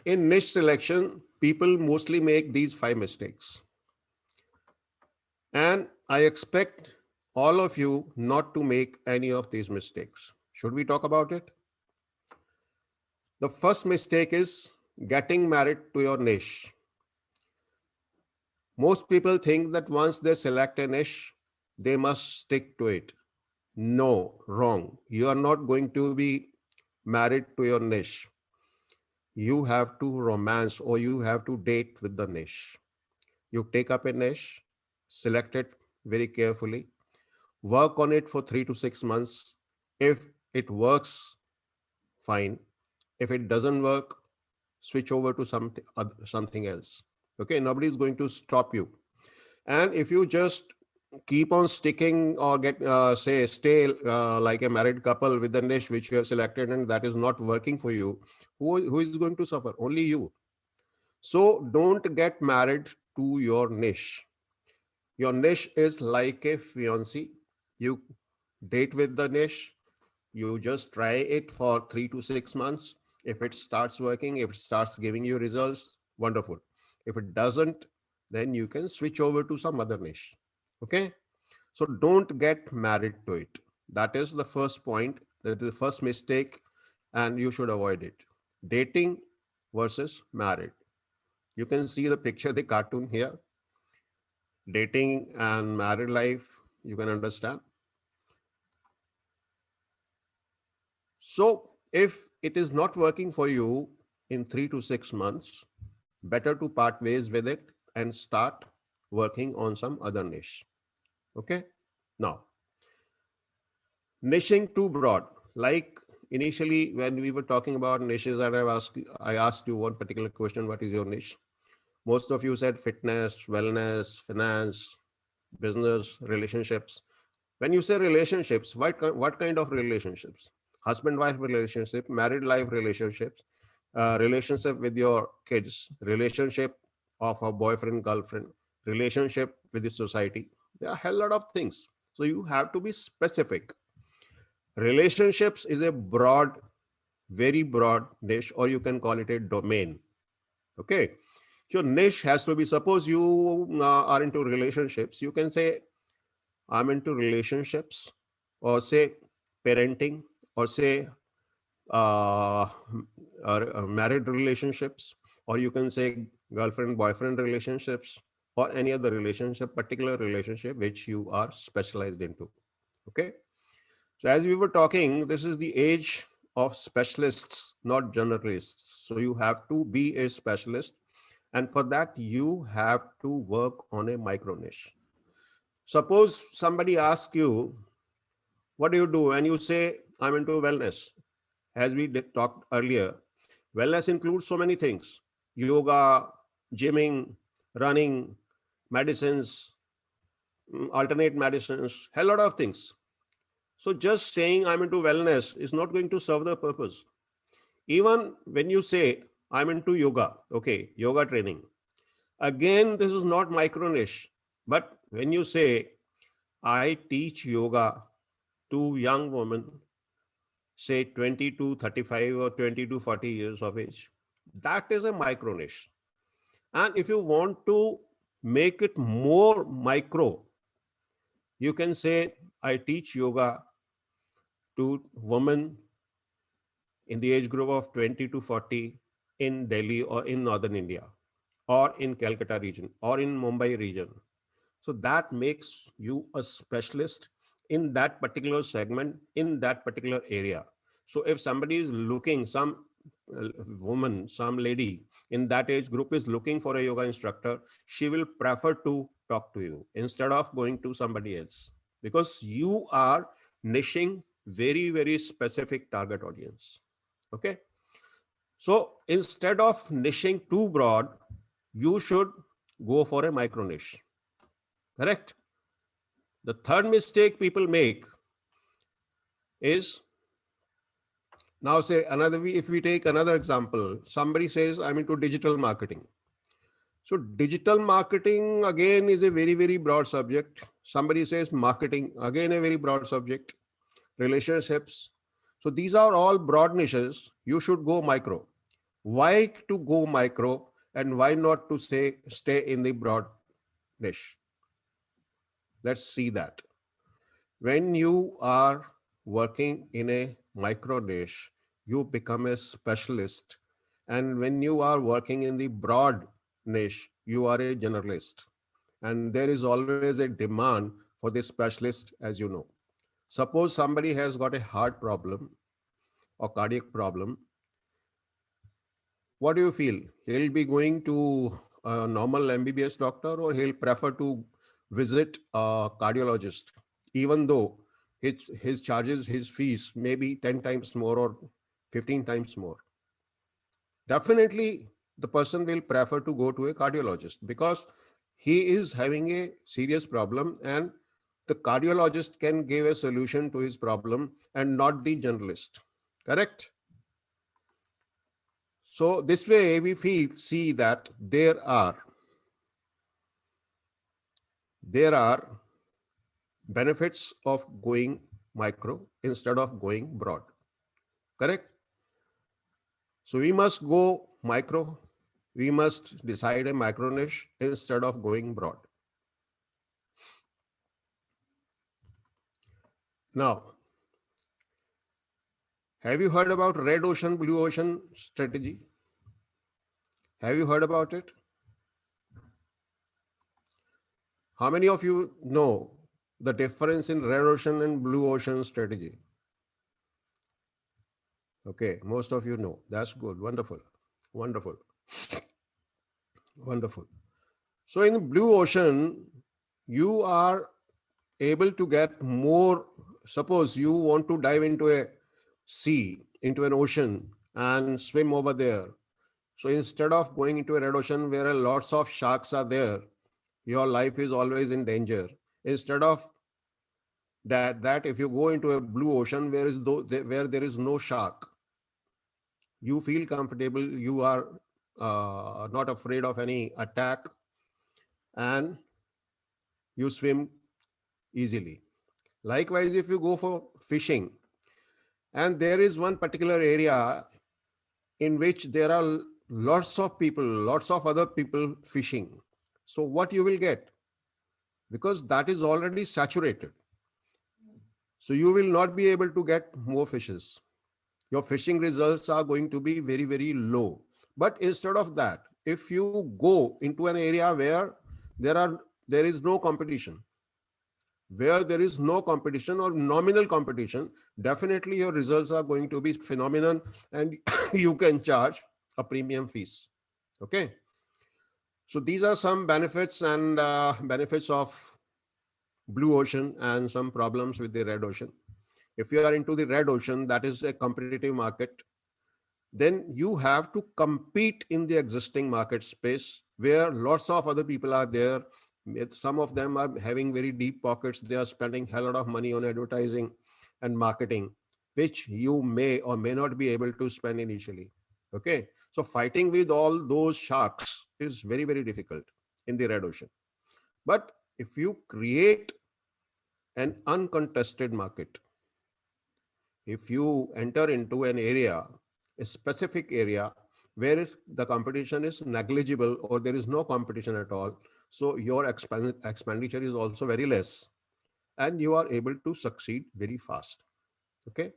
In niche selection, people mostly make these 5 mistakes. And I expect all of you not to make any of these mistakes. Should we talk about it? The first mistake is getting married to your niche. Most people think that once they select a niche, they must stick to it. No, wrong. You are not going to be married to your niche. You have to romance or you have to date with the niche. You take up a niche, select it very carefully, work on it for 3 to 6 months. If it works, fine. If it doesn't work, switch over to something else. Okay, nobody is going to stop you. And if you just keep on sticking or stay like a married couple with the niche which you have selected and that is not working for you, who is going to suffer? Only you. So don't get married to your niche. Your niche is like a fiancé. You date with the niche. You just try it for 3 to 6 months. If it starts working, if it starts giving you results, wonderful. If it doesn't, then you can switch over to some other niche. Okay. So don't get married to it. That is the first point. That is the first mistake, and you should avoid it. Dating versus married. You can see the picture, the cartoon here. Dating and married life, you can understand. So if it is not working for you in 3 to 6 months, better to part ways with it and start working on some other niche. Okay. Now, niching too broad. Like initially, when we were talking about niches, and I asked you one particular question: what is your niche? Most of you said fitness, wellness, finance, business, relationships. When you say relationships, what kind of relationships? Husband-wife relationship, married life relationships, relationship with your kids, relationship of a boyfriend, girlfriend, relationship with the society. There are a hell lot of things. So you have to be specific. Relationships is a broad, very broad niche, or you can call it a domain. Okay. Your niche has to be, suppose you are into relationships, you can say, I'm into relationships, or say parenting, or say uh, married relationships, or you can say girlfriend boyfriend relationships, or any other relationship, particular relationship which you are specialized into. Okay. So as we were talking, this is the age of specialists, not generalists. So you have to be a specialist, and for that you have to work on a micro niche. Suppose somebody asks you, what do you do? And you say, I'm into wellness. As we talked earlier, wellness includes so many things: yoga, gymming, running, medicines, alternate medicines, a lot of things. So just saying I'm into wellness is not going to serve the purpose. Even when you say I'm into yoga, okay, yoga training, again, this is not micro niche. But when you say I teach yoga to young women, say 20 to 35 or 20 to 40 years of age, that is a micro niche. And if you want to make it more micro, you can say I teach yoga to women in the age group of 20 to 40 in Delhi or in northern India or in Calcutta region or in Mumbai region. So that makes you a specialist in that particular segment, in that particular area. So if somebody is looking, some woman, some lady in that age group is looking for a yoga instructor, she will prefer to talk to you instead of going to somebody else, because you are niching very, very specific target audience. Okay. So instead of niching too broad, you should go for a micro niche. Correct. The third mistake people make is, now say another, if we take another example, somebody says, I'm into digital marketing. So digital marketing again is a very, very broad subject. Somebody says marketing, again a very broad subject. Relationships. So these are all broad niches. You should go micro. Why to go micro and why not to stay in the broad niche? Let's see that. When you are working in a micro niche, you become a specialist. And when you are working in the broad niche, you are a generalist. And there is always a demand for the specialist, as you know. Suppose somebody has got a heart problem or cardiac problem. What do you feel? He'll be going to a normal MBBS doctor, or he'll prefer to visit a cardiologist, even though his charges, his fees may be 10 times more or 15 times more. Definitely, the person will prefer to go to a cardiologist because he is having a serious problem, and the cardiologist can give a solution to his problem and not the generalist. Correct? So this way we see that there are benefits of going micro instead of going broad. Correct? So we must go micro. We must decide a micro niche instead of going broad. Now, have you heard about red ocean, blue ocean strategy? Have you heard about it? How many of you know the difference in red ocean and blue ocean strategy? Okay, most of you know. That's good. Wonderful. Wonderful. Wonderful. So in the blue ocean, you are able to get more. Suppose you want to dive into a sea, into an ocean and swim over there. So instead of going into a red ocean where lots of sharks are there, your life is always in danger. Instead of that if you go into a blue ocean where there is no shark, you feel comfortable, you are not afraid of any attack, and you swim easily. Likewise, if you go for fishing, and there is one particular area in which there are lots of people, lots of other people fishing. So what you will get? Because that is already saturated. So you will not be able to get more fishes. Your fishing results are going to be very, very low. But instead of that, if you go into an area where there is no competition, where there is no competition or nominal competition, definitely your results are going to be phenomenal, and you can charge a premium fees. Okay. So these are some benefits and benefits of blue ocean and some problems with the red ocean. If you are into the red ocean, that is a competitive market, then you have to compete in the existing market space where lots of other people are there. Some of them are having very deep pockets. They are spending a lot of money on advertising and marketing, which you may or may not be able to spend initially. Okay. So fighting with all those sharks is very, very difficult in the red ocean. But if you create an uncontested market, if you enter into an area, a specific area where the competition is negligible or there is no competition at all, so your expenditure is also very less and you are able to succeed very fast. Okay.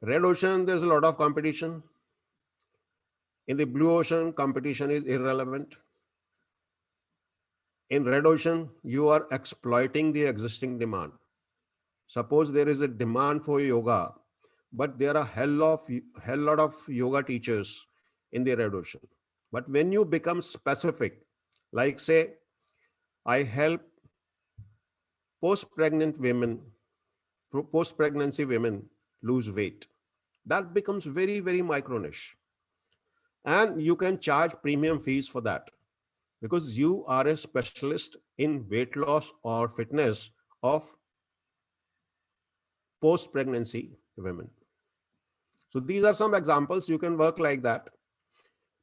Red ocean, there's a lot of competition. In the blue ocean, competition is irrelevant. In red ocean, you are exploiting the existing demand. Suppose there is a demand for yoga, but there are hell lot of yoga teachers in the red ocean. But when you become specific, like say, I help post-pregnant women, post-pregnancy women lose weight, that becomes very, very micro niche. And you can charge premium fees for that because you are a specialist in weight loss or fitness of post-pregnancy women. So these are some examples. You can work like that.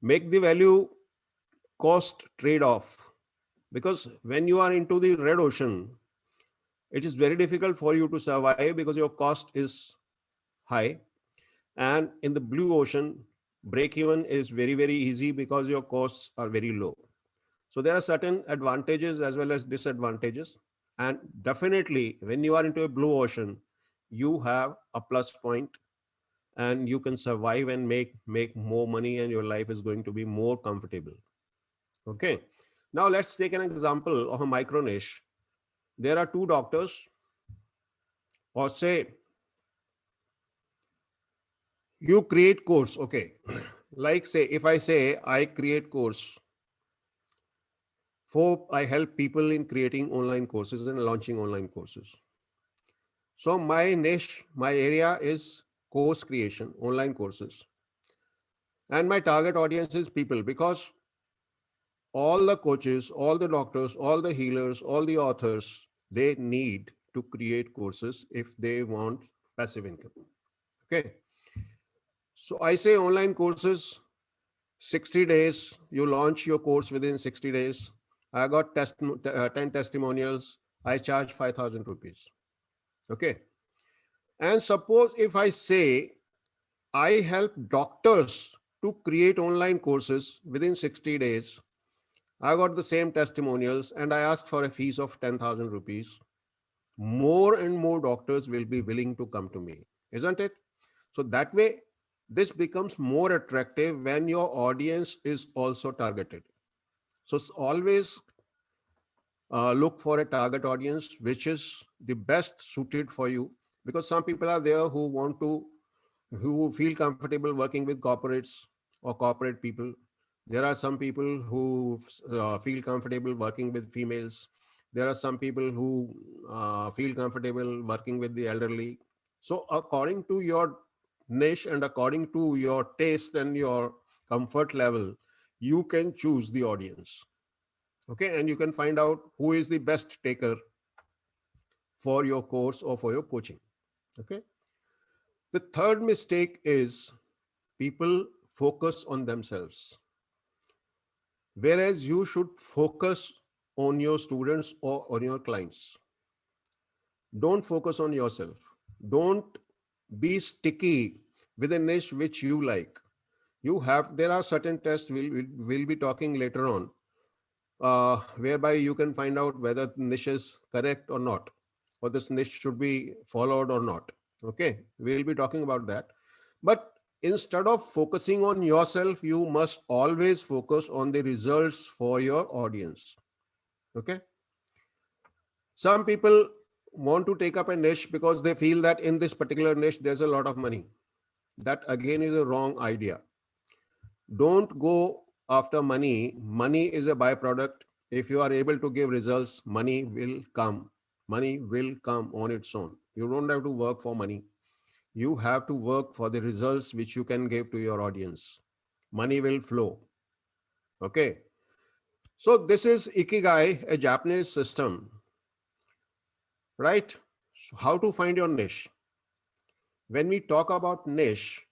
Make the value cost trade-off, because when you are into the red ocean, it is very difficult for you to survive because your cost is high. And in the blue ocean, break even is very, very easy because your costs are very low. So there are certain advantages as well as disadvantages. And definitely, when you are into a blue ocean, you have a plus point, and you can survive and make more money, and your life is going to be more comfortable. Okay. Now let's take an example of a micro niche. There are two doctors, or say you create course. Okay. Like say, if I say I create course for, I help people in creating online courses and launching online courses. So my niche, my area is course creation, online courses. And my target audience is people, because all the coaches, all the doctors, all the healers, all the authors, they need to create courses if they want passive income. Okay. So I say online courses, 60 days, you launch your course within 60 days. I got 10 testimonials. I charge 5,000 rupees. Okay. And suppose if I say I help doctors to create online courses within 60 days, I got the same testimonials and I ask for a fees of 10,000 rupees. More and more doctors will be willing to come to me, isn't it? So that way, this becomes more attractive when your audience is also targeted. So always look for a target audience which is the best suited for you, because some people are there who feel comfortable working with corporates or corporate people. There are some people who feel comfortable working with females. There are some people who feel comfortable working with the elderly. So according to your niche and according to your taste and your comfort level, you can choose the audience. Okay. And you can find out who is the best taker for your course or for your coaching. Okay. The third mistake is people focus on themselves, whereas you should focus on your students or on your clients. Don't focus on yourself. Don't be sticky with a niche which you like. There are certain tests we'll be talking later on, whereby you can find out whether the niche is correct or not, or this niche should be followed or not. Okay, we'll be talking about that. But instead of focusing on yourself, you must always focus on the results for your audience. Okay. Some people want to take up a niche because they feel that in this particular niche there's a lot of money. That again is a wrong idea. Don't go after money. Money is a byproduct. If you are able to give results, money will come. Money will come on its own. You don't have to work for money. You have to work for the results which you can give to your audience. Money will flow. Okay. So this is Ikigai, a Japanese system, right? So how to find your niche? When we talk about niche,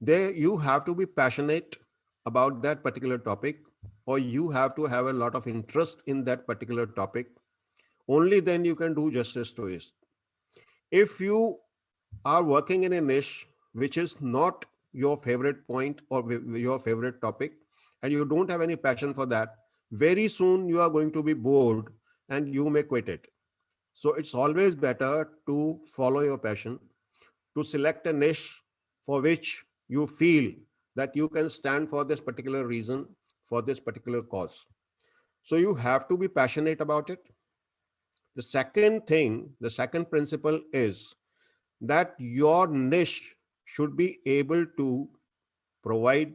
there you have to be passionate about that particular topic, or you have to have a lot of interest in that particular topic. Only then you can do justice to it. If you are working in a niche which is not your favorite point or your favorite topic, and you don't have any passion for that, very soon you are going to be bored and you may quit it. So it's always better to follow your passion, to select a niche for which you feel that you can stand for this particular reason, for this particular cause. So you have to be passionate about it. The second thing, the second principle is that your niche should be able to provide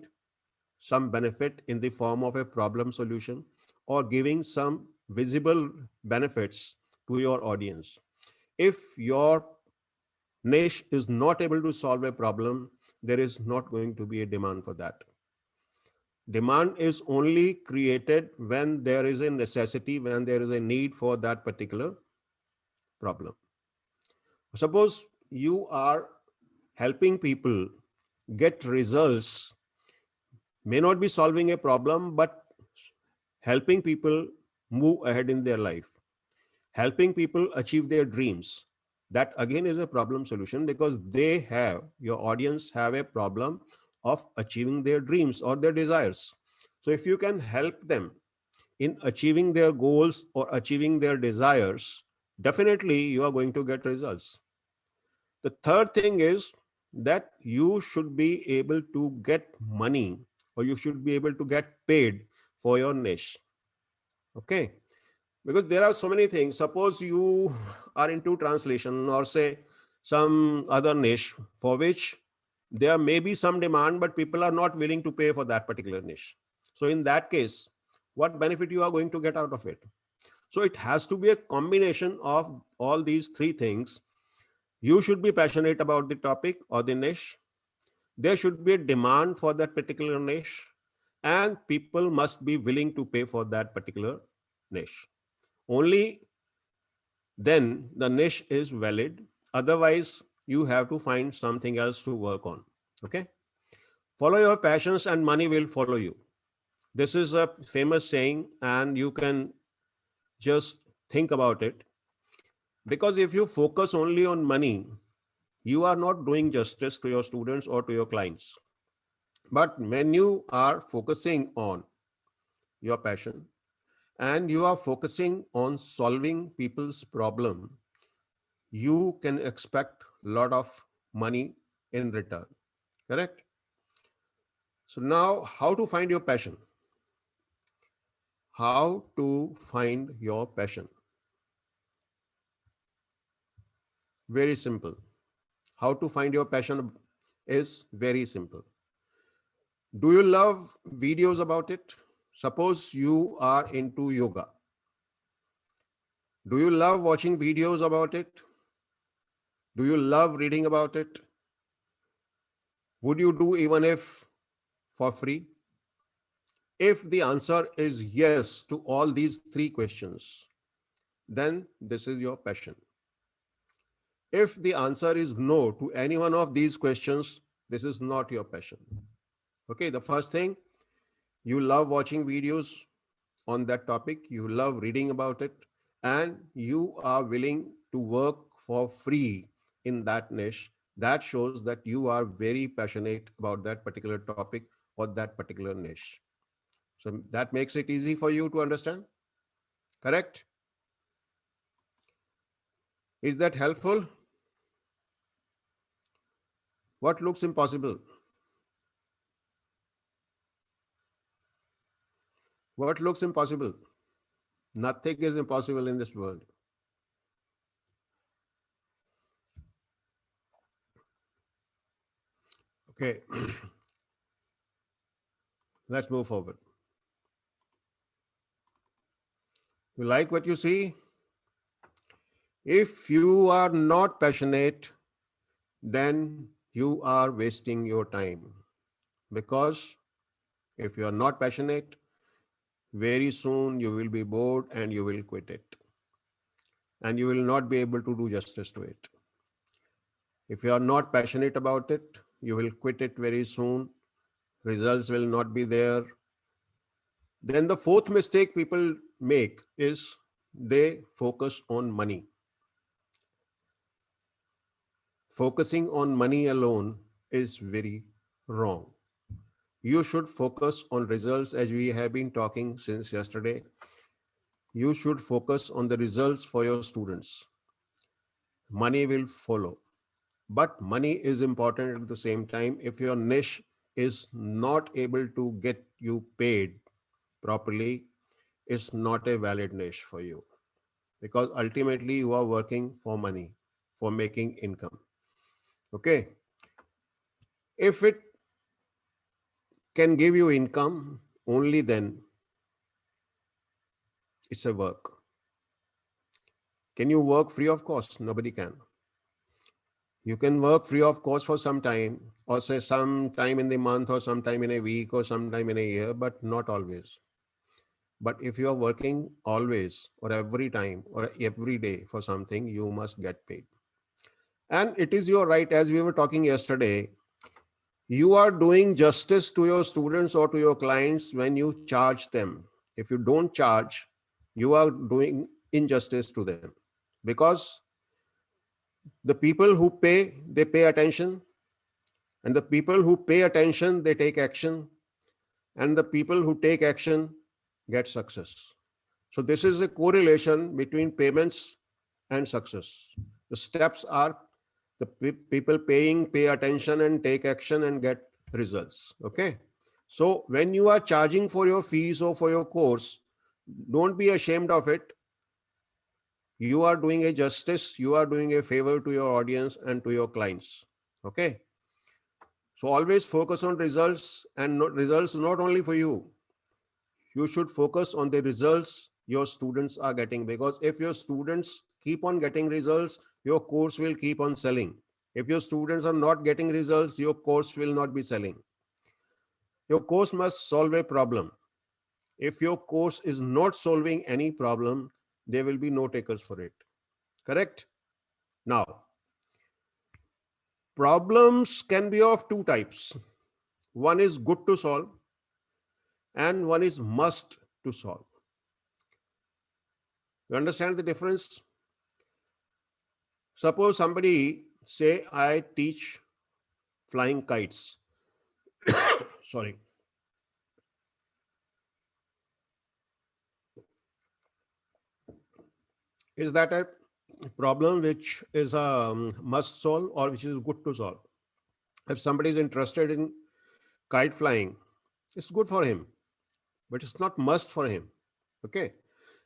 some benefit in the form of a problem solution or giving some visible benefits to your audience. If your niche is not able to solve a problem, there is not going to be a demand for that. Demand is only created when there is a necessity, when there is a need for that particular problem. Suppose you are helping people get results, may not be solving a problem, but helping people move ahead in their life, helping people achieve their dreams. That again is a problem solution, because your audience have a problem of achieving their dreams or their desires. So if you can help them in achieving their goals or achieving their desires, definitely you are going to get results. The third thing is that you should be able to get money, or you should be able to get paid for your niche. Okay. Because there are so many things. Suppose you are into translation or say some other niche for which there may be some demand, but people are not willing to pay for that particular niche. So in that case, what benefit you are going to get out of it? So it has to be a combination of all these three things. You should be passionate about the topic or the niche. There should be a demand for that particular niche, and people must be willing to pay for that particular niche. Only then the niche is valid. Otherwise, you have to find something else to work on. Okay. Follow your passions and money will follow you. This is a famous saying, and you can just think about it. Because if you focus only on money, you are not doing justice to your students or to your clients. But when you are focusing on your passion and you are focusing on solving people's problem, you can expect a lot of money in return. Correct? So now, how to find your passion? How to find your passion? Very simple. How to find your passion is very simple. Do you love videos about it? Suppose you are into yoga. Do you love watching videos about it? Do you love reading about it? Would you do even if for free? If the answer is yes to all these three questions, then this is your passion. If the answer is no to any one of these questions, this is not your passion. Okay, the first thing, you love watching videos on that topic, you love reading about it, and you are willing to work for free in that niche. That shows that you are very passionate about that particular topic or that particular niche. So that makes it easy for you to understand. Correct? Is that helpful? What looks impossible? What looks impossible? Nothing is impossible in this world. Okay, let's move forward. You like what you see? If you are not passionate, then you are wasting your time. Because if you are not passionate, very soon you will be bored and you will quit it. And you will not be able to do justice to it. If you are not passionate about it, you will quit it very soon. Results will not be there. Then the fourth mistake people make is they focus on money. Focusing on money alone is very wrong. You should focus on results, as we have been talking since yesterday. You should focus on the results for your students. Money will follow. But money is important at the same time. If your niche is not able to get you paid properly, it's not a valid niche for you. Because ultimately you are working for money, for making income. Okay. If it can give you income, only then it's a work. Can you work free of cost? Nobody can. You can work free of cost for some time, or say some time in the month, or sometime in a week, or sometime in a year, but not always. But if you are working always, or every time, or every day for something, you must get paid. And it is your right, as we were talking yesterday, you are doing justice to your students or to your clients when you charge them. If you don't charge, you are doing injustice to them, because the people who pay, they pay attention, And the people who pay attention, they take action. And the people who take action get success. So this is a correlation between payments and success. The steps are the people paying, pay attention and take action and get results. Okay. So when you are charging for your fees or for your course, don't be ashamed of it. You are doing a justice, you are doing a favor to your audience and to your clients. Okay. So always focus on results, and results not only for you. You should focus on the results your students are getting, because if your students keep on getting results, your course will keep on selling. If your students are not getting results, your course will not be selling. Your course must solve a problem. If your course is not solving any problem, there will be no takers for it. Correct? Now, problems can be of two types. One is good to solve and one is must to solve. You understand the difference? Suppose somebody say, I teach flying kites. Sorry. Is that a problem which is a must solve or which is good to solve? If somebody is interested in kite flying, it's good for him, but it's not must for him. Okay.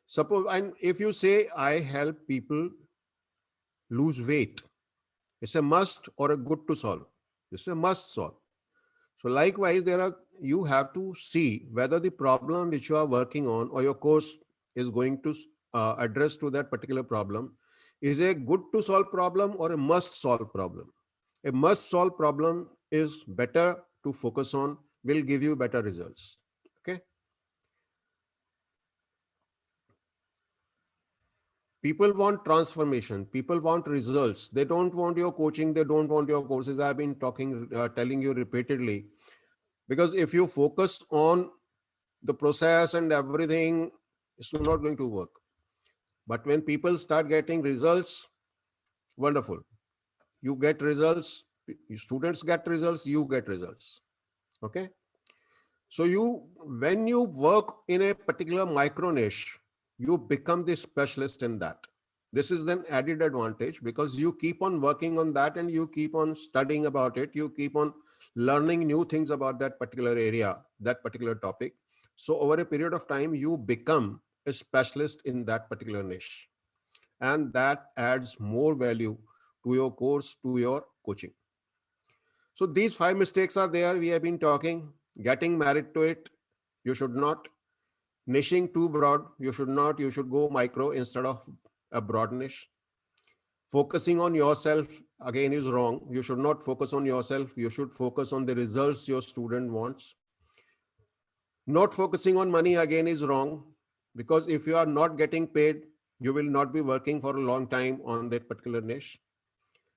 Suppose, and if you say, I help people lose weight, it's a must or a good to solve? It's a must solve. So likewise, you have to see whether the problem which you are working on or your course is going to address to that particular problem is a good to solve problem or a must solve problem. A must solve problem is better to focus on, will give you better results. Okay. People want transformation. People want results. They don't want your coaching. They don't want your courses. I've been telling you repeatedly, because if you focus on the process and everything, it's not going to work. But when people start getting results, wonderful. You get results, students get results, you get results. Okay. So when you work in a particular micro niche, you become the specialist in that. This is an added advantage because you keep on working on that and you keep on studying about it. You keep on learning new things about that particular area, that particular topic. So over a period of time, you become a specialist in that particular niche. And that adds more value to your course, to your coaching. So these 5 mistakes are there. We have been talking. Getting married to it, you should not. Niching too broad, you should not. You should go micro instead of a broad niche. Focusing on yourself again is wrong. You should not focus on yourself. You should focus on the results your student wants. Not focusing on money again is wrong, because if you are not getting paid, you will not be working for a long time on that particular niche.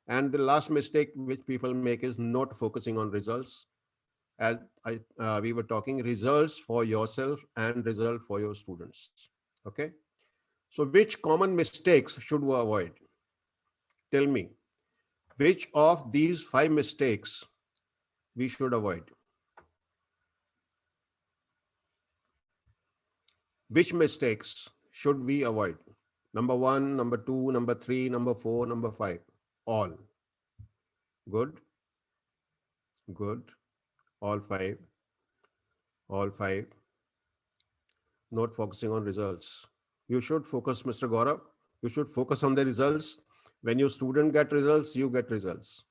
And the last mistake which people make is not focusing on results. As we were talking, results for yourself and result for your students. Okay. So which common mistakes should we avoid? Tell me, which of these 5 mistakes we should avoid? Which mistakes should we avoid? Number 1, number 2, number 3, number 4, number 5. All. Good. Good. All 5. All 5. Not focusing on results. You should focus, Mr. Gaurav. You should focus on the results. When your student get results, you get results.